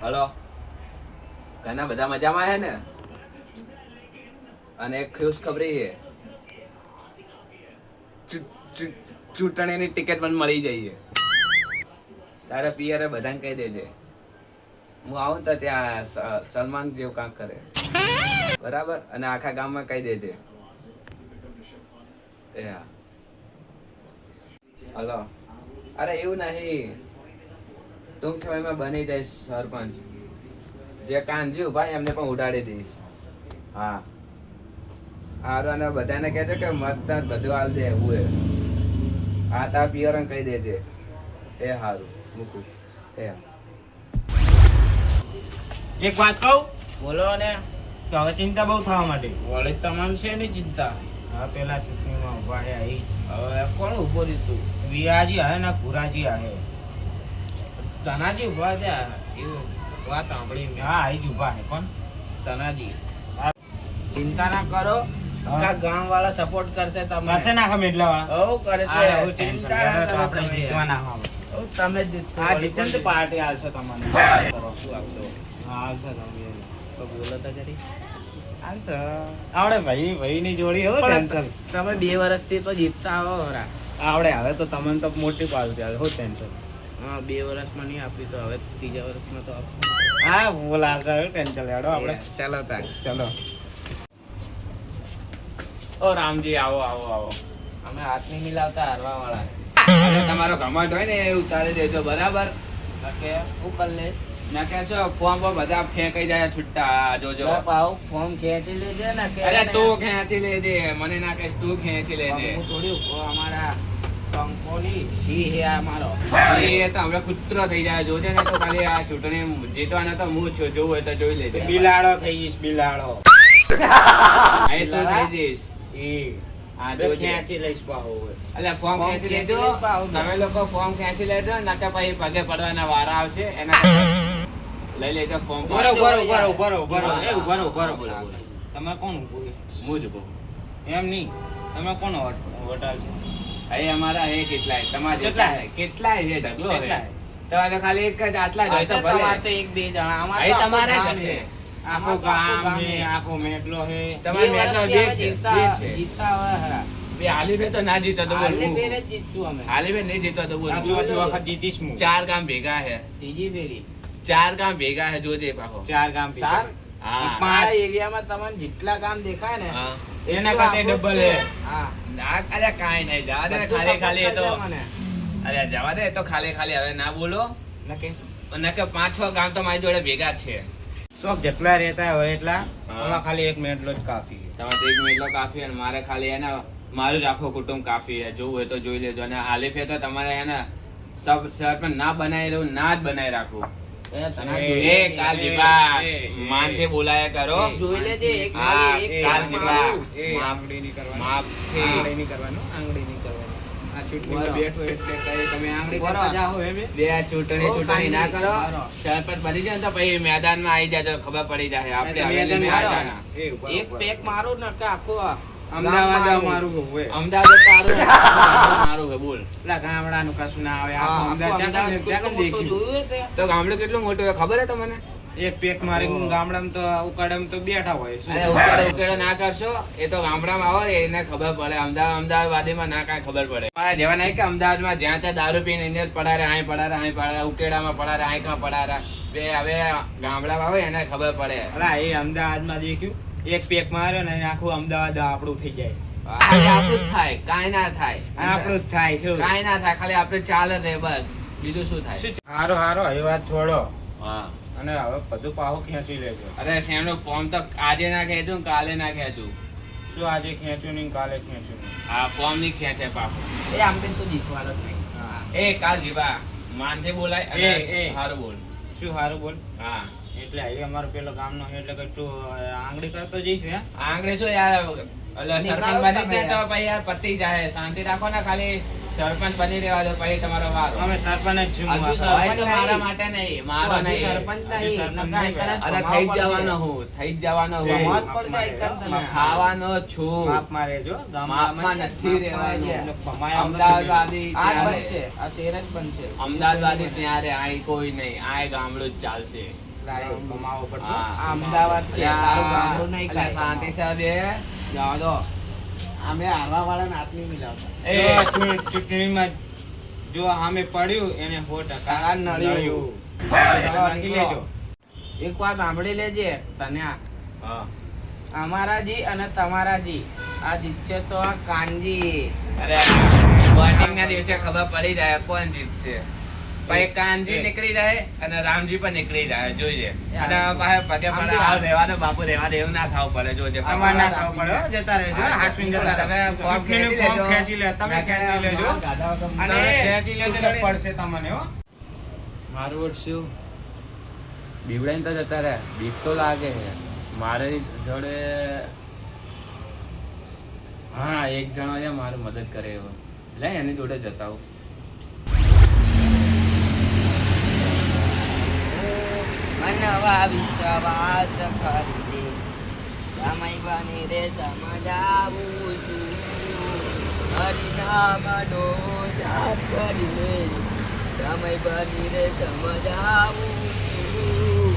Hello, ઘણા બધા મજામાં હે ને? અને એક ખુશ ખબરી છે, ચૂંટણીની ટિકિટ પણ મળી જઈએ. તારે પિયરે બધાને કહી દેજે હું આવું તો ત્યાં સલમાન જેવું કાંક કરે, બરાબર? અને આખા ગામમાં કહી દેજે. એ હા. હલો, અરે એવું નહીં, ટૂંક સમયમાં બની જઈશ સરપંચ. જે કાનજી ઉભા એમને પણ ઉડાડી દઈશ. હા હારું, અને બધાને કહેજો કે મતદાન બધું હાલ દે એવું હે. હા, તાર પિયરને કહી દેજે. એ હારું મૂકું. એ એક વાત કહું? બોલો ને. તો હવે ચિંતા બહુ થવા માંડી. વળી તમામ છે ને ચિંતા. હા, પેલા ચૂંટણીમાં ઉભા હે અહીં. હવે કોણ ઉભો રીતું? વિયાજી હે ને ગુરાજી હે. તનાજી ઉભા ત્યાં એવું વાત સાંભળી મેં. હા, અહીં જ ઉભા હે. કોણ? તનાજી. ચિંતા ના કરો, આખા ગામ વાળા સપોર્ટ કરશે તમને. કરશે નાખા મેડલાવા. ઓ કરશે. ચિંતા ના કરો આપણે તમે. જીતવાના હા. ઓ તમે જીતશો. આ જીતશે ને તો પાર્ટી આલશો તમને. કરો. શું આપશો? હા, આલશો તમે. તો બોલો તો કરી. આલશો. આવડે ભાઈની જોડી હો ટેન્શન. તમે 2 વર્ષથી તો જીતતા આવો ખરા. આવડે હવે તો તમને તો મોટી પાર્ટી આવે હો ટેન્શન. હા, 2 વર્ષમાં નહીં આપી તો હવે 3જા વર્ષમાં તો આપો. હા, બોલાવશે ટેન્શન લેડો આપણે. ચાલો તાર. ચલો. ઓ રામજી આવો આવો આવો. અમે હાથ નહીં મિલાવતા હારવા વાળા. અને તમારો ઘમંડ હોય ને એ ઉતારી દેજો, બરાબર? કે ઉપર લે. ના કહેશો ફોર્મ પર બધા ફેંકાઈ જાય છૂટા, જોજો. પાવ ફોર્મ ખેંચી લેજે ને કે અરે તું ખેંચી લેજે, મને ના કહેશ, તું ખેંચી લેજે. હું થોડી અમારા કંકોની સિંહ હે આ મારો. એ તો હમણાં કૂતરો થઈ જાય, જોજે ને. તો ખાલી આ ચૂંટણી જીતવાના તો હું છું, જોવું હોય તો જોઈ લેજે. બિલાડો થઈ જઈશ બિલાડો. એ તો થઈ જઈશ. હા, જોજે. ખેંચી લઈશ પાવ. એટલે ફોર્મ ખેંચી લેજો. તમે લોકો ફોર્મ ખેંચી લેજો, નકર પછી પગે પડવાના વારા આવશે. એના લઈ લેજો ફોર્મ. તમે કોણ ઉભું છે? હું જ ઉભો. એમ નહીં, તમે કોણ વટાવશો? અહીં અમારા હે કેટલાય, તમારે કેટલાય છે ઢગલો હે. કેટલાય? તમારે તો ખાલી એક જ આટલા જ હોય તો ભલે. તમારે તો 1-2 જણા. અમારે અહીં તો તમારે જ આખું હશે. આખું ગામ છે, આખો મેટલો છે. તમારે મેચનો બે છે, જીતતા બે છે. જીતતા હોય ખરા. બે હાલી બે તો ના જીતો તો બોલ. હાલી ફેરે જ જીતશું અમે. હાલી બે નહીં જીતો તો બોલ. આ ચોથી વખત જીતીશ હું. 4 ગામ ભેગા હે. ત્રીજી ફેરી. 4 ગામ ભેગા હે, જોજે પાછો. 4 ગામ 4? હા. પાંચ એરિયામાં તમને જેટલા ગામ દેખાય ને હા. એના કરતા ડબલ હે. હા. ના, અરે કાંઈ નહીં, જવા દે ને. બધું ખાલી ખાલી એ તો support કરજો મને. અરે જવા દે, એ તો ખાલી ખાલી હવે ના બોલો. નકે અને કે 5-6 ગામ તો મારી જોડે ભેગા જ છે. શોખ જેટલા રહેતા હોય એટલા હા. એમાં ખાલી એક મેટલો જ કાફી છે. તમારે તો 1 મિનિટનો કાફી, અને મારે ખાલી એને મારું જ આખું કુટુંબ કાફી છે. જોવું હોય તો જોઈ લેજો. અને હાલી ફેર તો તમારે એને સરપંચ ના બનાવી રહ્યું, ના જ બનાવી રાખું. એ તને એ, જોઈ એ લેજે. કાલજીબા, એ, માનથી બોલાયા કરો. જોઈ લેજે એક હા, ખાલી એક કાલજીબા. મારું. આંગળી નહીં કરવાનું. માફથી. આંગળી નહીં કરવાનું. આંગળી નહીં કરવાનું. આ ચૂંટણીમાં બરાબર. બેઠો એટલે કઈ તમે આંગળી બરાબર. કરતા જાઓ એમ એ? બે ચૂંટણી ના કરો. બરાબર. સરપંચ બની જાય ને તો પછી મેદાનમાં આવી જાય તો ખબર પડી જાય. આપણે તમે હવેલીમાં મેદાનમાં આવવાના. એ ઉપર, એક ઉપર. પેક મારું ને કે આખું અમદાવાદ ગામ અમારું હોય. અમદાવાદ તારું ને મારું હે, બોલ. પેલા ગામડાનું કશું ના આવે. હા, આખું અમદાવાદ આખું ચાલે, અમદાવાદ ચાલે કેટલું મોટું દેખ્યું. જોયું તે? તો ગામડું કેટલું મોટું હોય ખબર હે તમને? એક પેક મારી ગામડામાં તો ઉકાળામાં તો બેઠા હોય. શું? અરે ઉકેડો ના કરશો. એ તો ગામડામાં આવો એને ખબર પડે. અમદાવાદીમાં ના કાંઈ ખબર પડે. મારા જેવા નહીં કે અમદાવાદમાં જ્યાં ત્યાં દારૂ પીને એને જ પડારે, અહીં પડારે, ઉકેડામાં પડારે, અહીં કાં પડારે. બે હવે ગામડામાં આવે એને ખબર પડે. અલા, એ અમદાવાદમાં દેખ્યું એક પેક માર્યો ને આખું અમદાવાદ આપણું થઈ જાય. ખાલી આપણું જ થાય, કાંઈ ના થાય. આપણું જ થાય શું? કાંઈ ના થાય, ખાલી આપણે ચાલે રહે બસ, બીજું શું થાય? હારો હારો એ વાત છોડો હા. અને હવે બધું પાહો ખેંચી લેજો. અરે શેમનું ફોર્મ તો આજે ના ખેંચું, કાલે ના ખેંચું. શું આજે ખેંચ્યું નહીં કાલે ખેંચ્યું નહીં? આ ફોર્મ ની ખેંચે પાછું. એ આમ તો જીતવાનો જ નહીં. હા. એ કાલ જીવા માનથી બોલાય અને એ. સારું બોલ. શું હારું બોલ? હા. એટલે એ અમારો પેલો ગામનો છે એટલે કે તું આંગળી કરતો જઈશ હે? આંગળી શું યાર, એટલે સરપંચ બનીશ ને તો પછી યાર પતી જાય. શાંતિ રાખો ને, ખાલી સરપંચ બની રહેવા દો, પછી તમારો વારો. અમે સરપંચ જ છું. હજુ હવે તો સરપંચ મારા નહીં. માટે નહીં, મારો હજુ નહીં. સરપંચ હજુ નહીં. સરપંચ નકા નહીં. એકલા અરે ભમાવવા થઈ જ પડશે. જવાનો હું, થઈ જ જવાનો હું. મોત પડશે એકદમ તને. ખાવાનો છું. માપમાં રહેજો. માપમાં નથી રહેવાનું. એટલે ભમાયા અમદાવાદવાદી આ જ ત્યારે. બનશે. આ શેર જ બનશે. અમદાવાદવાદી ત્યારે આય કોઈ નહીં, આય ગામડું જ ચાલશે. લાય કમાવો પડશે હા. આ અમદાવાદ છે તારું ગામડું નહીં અલ્યા, કાંઈ. શાંતિ સાહેબ એ જવા દો અમે હારવા વાળાને હાથ નહીં મિલાવતા જો ચૂંટણીમાં જો સામે પડ્યું એને 100% તારા નળિયું. નળિયું. નાખી લેજો એક વાત સાંભળી લેજે તને હા અમારા જી અને તમારા જી આ જીતશે તો આ કાનજી. અરે વોટિંગ ના દિવસે ખબર પડી જાય કોણ જીતશે પછી કાનજી નીકળી જાય અને રામજી પણ નીકળી જાય જોઈએ અને પાસે પગે પડે હાલ રહેવા દો બાપુ રહેવા દે એવું ના થવું પડે જોજે તમારે ના થવું પડે હો, જતા રહેજો હા, હાસવીન જતા તમે રહે. ફોર્મ ચૂંટણીનું ખેંચી ફોર્મ લેજો. ખેંચી લે તમે ખેંચી લેજો અને ખેંચી લેજો એટલે પડશે તમને હો મારું વોટ શું બીવડાઈને તો જતા રહ્યા બીક તો લાગે છે મારી જોડે હા એક જણો છે મારું મદદ કરે એવો લે એની જોડે જતા હું મનવા વિશ્વાસ કરી સમય બની રે સમજાવું છું હરિનામનો જાપ કરીને સમય બની રે સમજાવું છું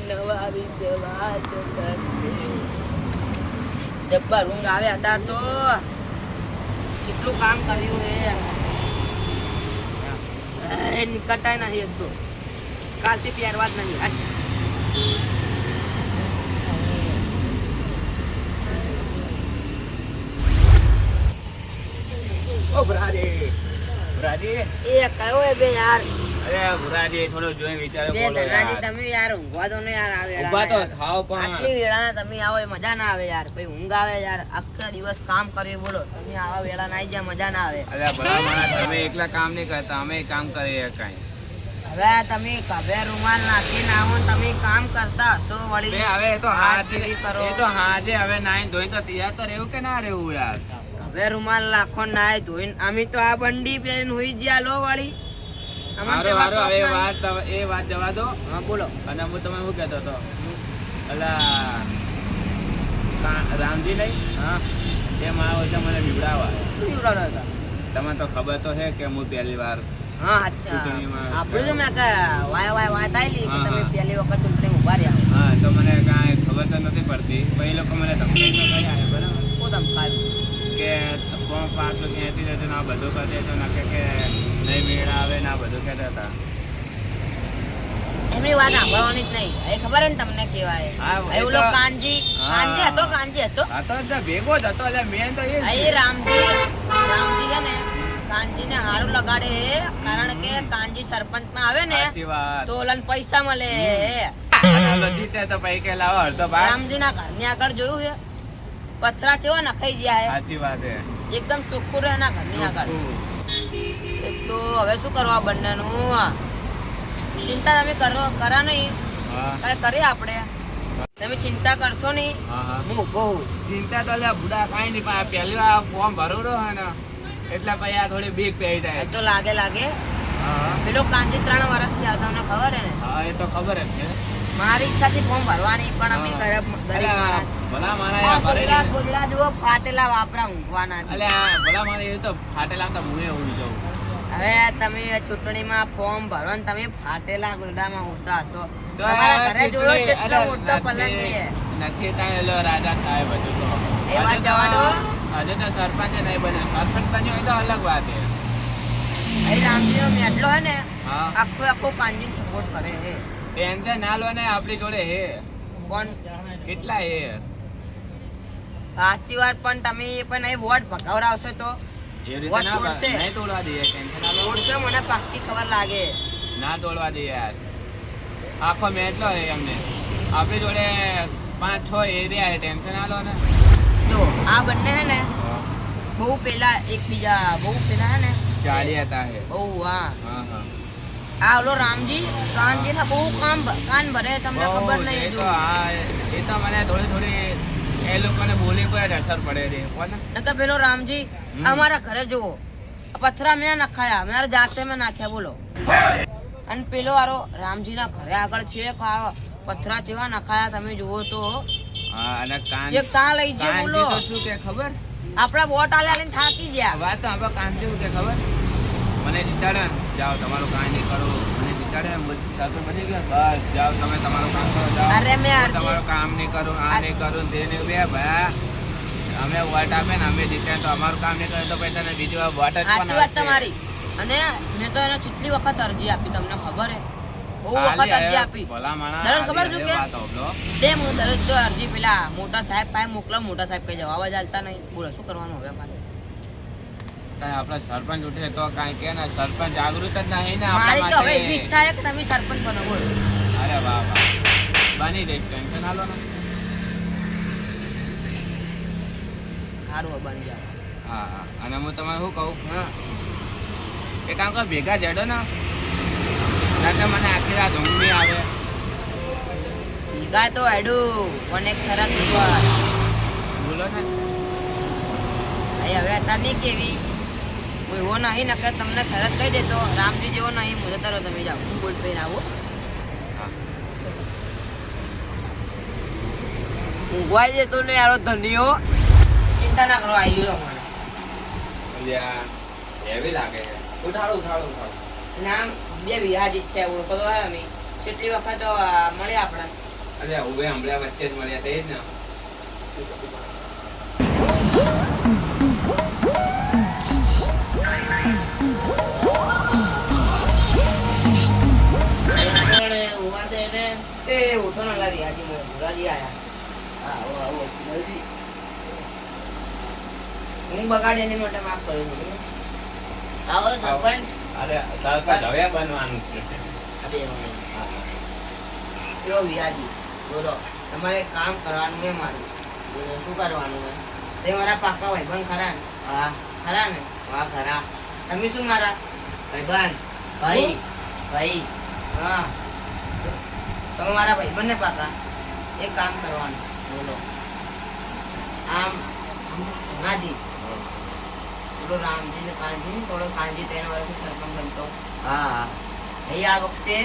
મનવા વિશ્વાસ કરી ડબ્બા ઊંઘ આવે હતા તો કેટલું કામ કર્યું હે નીકળતા નહીં એક તો કાલથી પહેરવા જ નહીં ઓ ભુરાજી ભુરાજી એ કયો હે બે યાર અરે ભુરાજી થોડો જોઈ વિચારે બે બોલો ધનાજી યાર તમે યાર ઊંઘવા દો ને યાર આવે ઊભા તો થાવ પણ આટલી વેળાના તમે આવો એ મજા ના આવે યાર પછી ઊંઘ આવે યાર આખા દિવસ કામ કર્યું બોલો તમે આવા વેળા ના આવી જાય મજા ના આવે અરે ભલા માણસ તમે એકલા કામ નહીં કરતા અમે કામ કરીએ કાંઈ હવે તમે કભે રૂમાલ નાખીને આવો ને તમે કામ કરતા હશો વળી બે હવે એ તો હાજે હાજરી કરો એ તો હાજે હવે નાઈ ધોઈ તો તૈયાર તો રહેવું કે ના રહેવું યાર હવે રૂમાલ નાખો નાય ધોઈને અમે તો આ બંડી પહેરીને હોઈ ગયા લો વળી અમને હારો તો હારો શોખ હવે નહીં. એ વાત જવા દો હા બોલો અને હું તમે શું કહેતો હતો અલા રામજી નહીં હા એ મારા વચ્ચે મને બીવડાવા શું યુરાડો હતા તમને તો ખબર તો છે કે હું પહેલી વાર હા અચ્છા ચૂંટણીમાં આપણું તો મેં કે વાય તાયલી કે હા, તમે હા. પહેલી વખત ચૂંટણી ઉભા રહ્યા હા તો મને કાંઈ ખબર તો નથી પડતી પણ એ લોકો મને ધમકી તો કરી આવે બરાબર કો ધમકાયું કે ફોર્મ પાછું ખેંચી દેજો ને આ બધું કરી દેજો ને કે નહીં મેળ આવે ને આ બધું કહેતા હતા એમની વાત સાંભળવાની જ નહીં એ ખબર હે ને તમને કેવાય હા, એ એવું તો- લો કાનજી હા. કાનજી હતો હા તો એટલે ભેગો જ હતો એટલે મેન તો એ જ એ રામજી છે ને કાનજી ને હારું લગાડે હે કારણ કે કાનજી સરપંચ માં આવે ને સાચી વાત તો ઓલાને પૈસા મળે અને ઓલો જીતે તો પછી કે લાવો અડધો ભાગ રામજી ના ઘરની આગળ જોયું છે પથરા કેવા નખાઈ ગયા હે સાચી વાત છે એકદમ ચોખ્ખું રહે એના ઘરની આગળ એક તો હવે શું કરવા બંનેનું ચિંતા તમે કરા નહીં હા કઈ કરીએ આપણે તમે ચિંતા કરશો નહીં હા હા હું ઊભો હું ચિંતા તો લે બુડા કાંઈ નહીં પણ આ પહેલી વાર ફોર્મ ભરવું રહ્યો ને એટલે પછી આ થોડી બીક પડી એ જાય તો લાગે હા પેલો કાંજી 3 વર્ષથી આવતા તમને ખબર હે ને હા એ તો ખબર જ છે મારી ઈચ્છાથી ફોર્મ ભરવાની પણ અમે હા. ગરીબ માણસ ભલા મારા આ યાર ભરે ગોગડા ગોગડા જુઓ ફાટેલા વાપરા ઊંઘવાના છે. અલ્યા ભલા મારા એ તો ફાટેલા તો મુએ હોઈ જાઉં હવે તમે ચૂંટણીમાં ફોર્મ ભરો ને તમે ફાટેલા ગોગડામાં ઊંઘતા હશો તો તમારા આ ઘરે જોયો છે ચૂંટણી- એટલો અરે મોટો પલંગ છે નથી ત્યાં એલો રાજા સાહેબ હજુ તો એ વાત જવા દો. હજુ તો સરપંચ નહીં બન્યો સરપંચ બન્યો હોય તો અલગ વાત છે અહીં રામજીનો મેટલો હે ને હા આખો કાંજીને સપોર્ટ કરે છે ટેન્શન ના લો ને આપણી જોડે હે પણ કેટલા હે સાચી વાત પણ તમે પણ અહીં વોટ ભગાવડાવશો તો એ રીતે વોટ ના તોડશે. નહીં તોડવા દઈએ ટેન્શન ના લો તોડશો મને પાક્કી ખબર લાગે ના તોડવા દઈએ યાર આખો મેચલો હે એમને આપણી જોડે 5-6 એરિયા હે ટેન્શન ના લો ને જો આ બંને હે ને બહુ પેલા બહુ પેલા હે ને ચાલી હતા હે બહુ હા હા હા આ ઓલો રામજી ના બહુ કાન ભરે તમને બહુ ખબર જ. નહીં એ હજુ. તો હા એ તો મને થોડી એ લોકોને બોલી પર જ અસર પડે છે કોને નકર પેલો રામજી અમારા ઘરે જુઓ પથરા મેં નખાયા મારા જાતે મેં નાખ્યા બોલો અને પેલો આરો રામજી ના ઘરે આગળ છે પથરા જેવા નખાયા તમે જુઓ તો હા અને કાન જે કાં લઈ જે કાનજી બોલો તો શું કે ખબર આપડા વોટ આલ્યા થાકી ગયા વાત તો આપણે કાનજી શું કે ખબર મને જીતાડે ને જાઓ તમારું કાંઈ નહીં કરો મને ચડે સરપંચ બની ગયો બસ જાઓ તમે તમારું કામ કરો જાઓ અરે મેં હું અરજી- તમારું કામ નહીં કરું આ નહીં કરું તે નહીં બે ભાઈ અમે વોટ આપે ને અમે જીતે તો અમારું કામ નહીં કરે તો પછી તને બીજી વાર વોટ જ સાચી વાત તમારી. અને મેં તો એને કેટલી વખત અરજી આપી તમને ખબર હે? બહુ વખત અરજી આપી. ભલા માણસ દરરોજ ખબર શું કે? વાત હોભળો. તે હું દરરોજ તો અરજી પેલા મોટા સાહેબ પાસે મોકલાવ, મોટા સાહેબ કઈ જવાબ જ આલતા નહીં. બોલો શું કરવાનું હવે અમારે? કાંઈ આપણા સરપંચ ઉઠે તો કાંઈ કે ને સરપંચ જાગૃત જ નહીં ને આપણા મારી તો હવે એવી માટે. ઈચ્છા છે કે તમે સરપંચ બનો. બોલો અરે વાહ વાહ બની જઈશ ટેન્શન હાલો ને સારું હવે બની જાવ. હા હા અને હું તમને શું કહું હા એ કામ કર ભેગા જડો ને ના તો મને આખી રાત ઊંઘ નહીં આવે ભેગા તો હેડું પણ એક શરત ઉપર. બોલો ને અહીં હવે અત્યારે નહીં કેવી હું એવો નહીં ને કે તમને શરત કહી દેતો રામજી જેવો નહીં હું જતા રહો તમે જાઓ. હું બોલ પહેર આવું હા ઊંઘવાઈ જતો ને યારો ધનીઓ ચિંતા ના કરો આવી ગયો માણસ. અલ્યા એવી લાગે છે ઉઠાડો ઉઠાડો ઉઠાડો નામ બે વિહાજીત છે ઓળખો તો હે અમે કેટલી વખત મળ્યા આપણા. અલ્યા ઉભે હમણાં વચ્ચે જ મળ્યા તે જ ને એ ઉઠો ને લા વિહાજી મોય ભુરાજી આયા. હા આવો આવો જલ્દી. હું બગાડે એની માટે માફ કરી દઉં. આવો સરપંચ. અરે સરપંચ હવે બનવાનું છે અબે જો વિહાજી બોલો તમારે કામ કરવાનું છે મારું. બોલો શું કરવાનું છે? તે મારા પાકા ભાઈબંધ ખરા ને? હા ખરા ને? હા ખરા. તમે શું મારા ભાઈબંધ? ભાઈ ભાઈ. હા તમે મારા ભાઈબંધને પાકા એક કામ કરવાનું. બોલો આમ નાજી થોડો રામજી ને કાનજી ને થોડો કાનજી 3 વર્ષથી સરપંચ બનતો. હા અહીં આ વખતે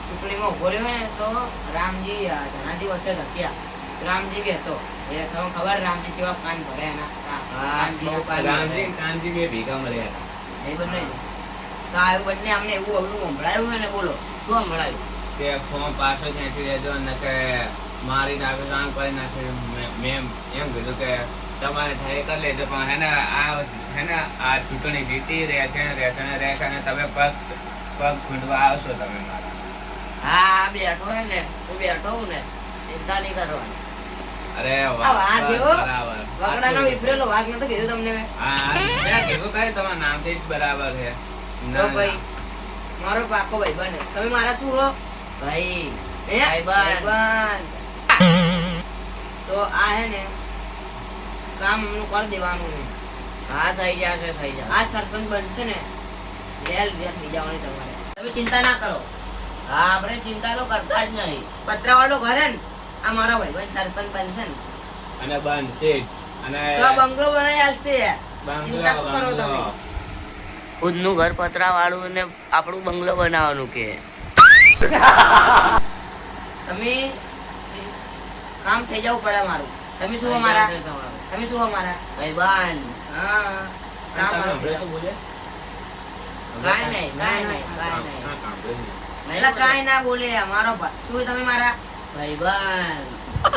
ચૂંટણીમાં ઉભો રહ્યો ને તો રામજી ધનાજી વચ્ચે ધક્યા. રામજી બી હતો એ તમને ખબર રામજી કેવા કાન ભરે એના. રામજી કાનજી બે ભેગા મળ્યા એ બંને તો આવ્યું બંને અમને એવું અવળું સંભળાયું હોય ને. બોલો શું સંભળાયું? કે ફોર્મ પાછો ખેંચી લેજો અને કે મારી નાખે કામ કરી નાખે મેં એમ કીધું કે તમારે થાય કરી લેજો પણ હે ને આ ચૂંટણી જીતી રહેશે ને તમે પગ ખૂંદવા આવશો તમે મારા. હા બેઠો હે ને હું બેઠો હું ને ચિંતા નહીં કરવાની. અરે આ વાઘ એવો? બરાબર વગડાનો વિપરેલો વાઘ નતો કીધું તમને મેં? હા મેં કીધું કઈ તમારા નામથી જ બરાબર છે તો ભાઈ મારો પાકો ભાઈબંધ છે. તમે મારા શું હો? ભાઈ ભાઈબંધ. તો આ હે ને કામ એમનું કરી દેવાનું છે. હા થઈ જશે થઈ જશે. આ સરપંચ બનશે ને રેલ થઈ જવાની તમારે. તમે ચિંતા ના કરો. હા આપણે ચિંતા તો કરતા જ નહીં. પતરાવાળો ઘર હે ને આ મારો ભાઈબંધ સરપંચ બનશે ને અને બનશે જ અને તો આ બંગલો બનાવી આલશે. ચિંતા શું કરો તમે? ખુદનું ઘર પતરા વાળું ને આપણું બંગલો બનાવવાનું કે તમે કામ થઈ જવું પડે મારું. તમે શું અમારા ભાઈબંધ? હા કામ મારું થઈ જવું. કાંઈ ના બોલે અમારો શું તમે મારા ભાઈબંધ?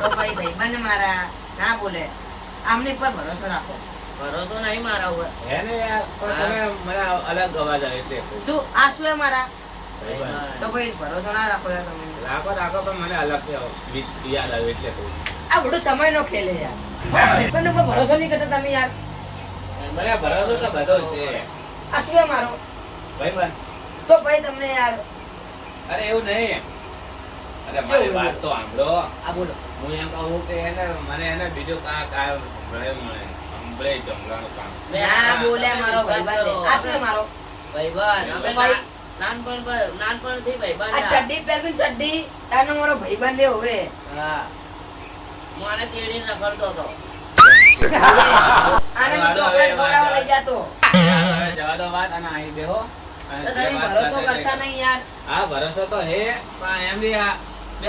તો ભાઈ ભાઈબંધ મારા ના બોલે. આમને પર ભરોસો રાખો. ભરોસો નહીં મારા ઉપર. હે ને યાર પણ તમે મને અલગ અવાજ આવે એટલે કહું. શું આ શું હે મારા? ભાઈબંધ. તો ભાઈ ભરોસો ના રાખો યાર તમે. રાખો પણ મને અલગ યાદ આવે એટલે કહું. આ બધો સમય નો ખેલ છે યાર. ભાઈબંધ ઉપર ભરોસો નહીં કરતા તમે યાર. મને ભરોસો તો બધો છે આ શું હે મારો? ભાઈબંધ. તો ભાઈ તમને યાર અરે એવું નહીં અરે મારી વાત તો સાંભળો. આ બોલો. હું એમ કહું કે મને બીજું કામ સંભળાય જમવાનું કામ. ના બોલે મારો ભાઈબંધ. આ શું હે મારો? ભાઈબંધ. નાનપણથી ભાઈબંધ. આ ચડ્ડી પહેરતું ચડ્ડી તારનો મારો ભાઈબંધ એ હોવે. હા મને તેડીને રખડતો હતો. આને હું ચોકલેટ ખવડાવવા લઈ જાતો. હવે જવા દો વાત અને અહીં બેહો અને તો જે તમે વાત ભરોસો કરતા કરતા નહીં યાર. હા ભરોસો તો હે પણ એમ બી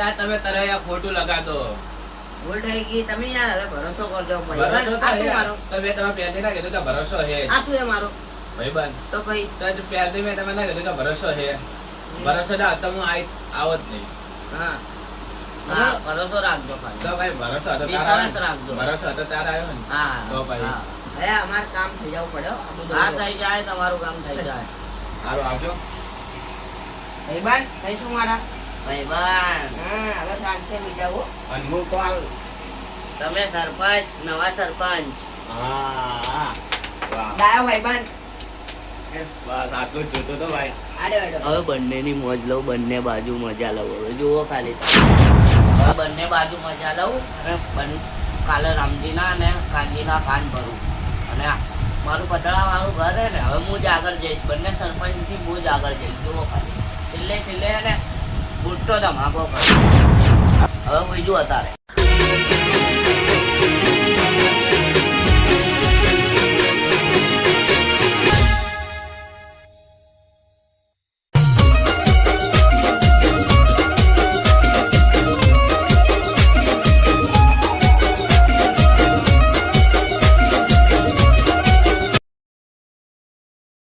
આ તમે તરૈયા ખોટું લગાડો. ભૂલ થઈ ગઈ. તમે યાર હવે ભરોસો કરજો ભરોસો ભાઈબંધ. તો આ શું હે. મારો? તો મેં તમે પહેલેથી ના કીધું કે ભરોસો હે આ શું હે મારો? ભાઈબંધ. તો ભાઈ તો પહેલેથી મેં તમે ના કીધું કે ભરોસો હે ભરોસો ના હતો હું આવત નહીં. હા હા ભરોસો રાખજો ખાલી તો ભાઈ ભરોસો હતો તારે વિશ્વાસ આવ્યો. રાખજો. ભરોસો હતો તારે આવ્યો ને. હા તો ભાઈ. હા. હવે અમારે કામ થઈ જવું પડે હો. આ બધું હા થઈ જાય તમારું કામ થઈ જાય સારું આવજો. ભાઈબાન કહીશું મારા ભાઈબંધ હા હવે શાંતિ બીજાવો અને હું કોણ? તમે સરપંચ નવા સરપંચ હા વાહ ડાયો ભાઈબાન બસ આટલું જ જોતો તો ભાઈ. આડે આડે હવે બંનેની મોજ લઉં બંને બાજુ મજા લઉં હવે જુઓ ખાલી હવે બંને બાજુ મજા લઉં અને કાલે રામજીના અને કાનજીના કાન ભરું અને મારું પતળાવાળું ઘર છે ને હવે હું જ આગળ જઈશ બંને સરપંચથી હું જ આગળ જઈશ જુઓ ખાલી છેલ્લે છેલ્લે ને બુટ્ટો ધમાકો કરું હવે બીજું અત્યારે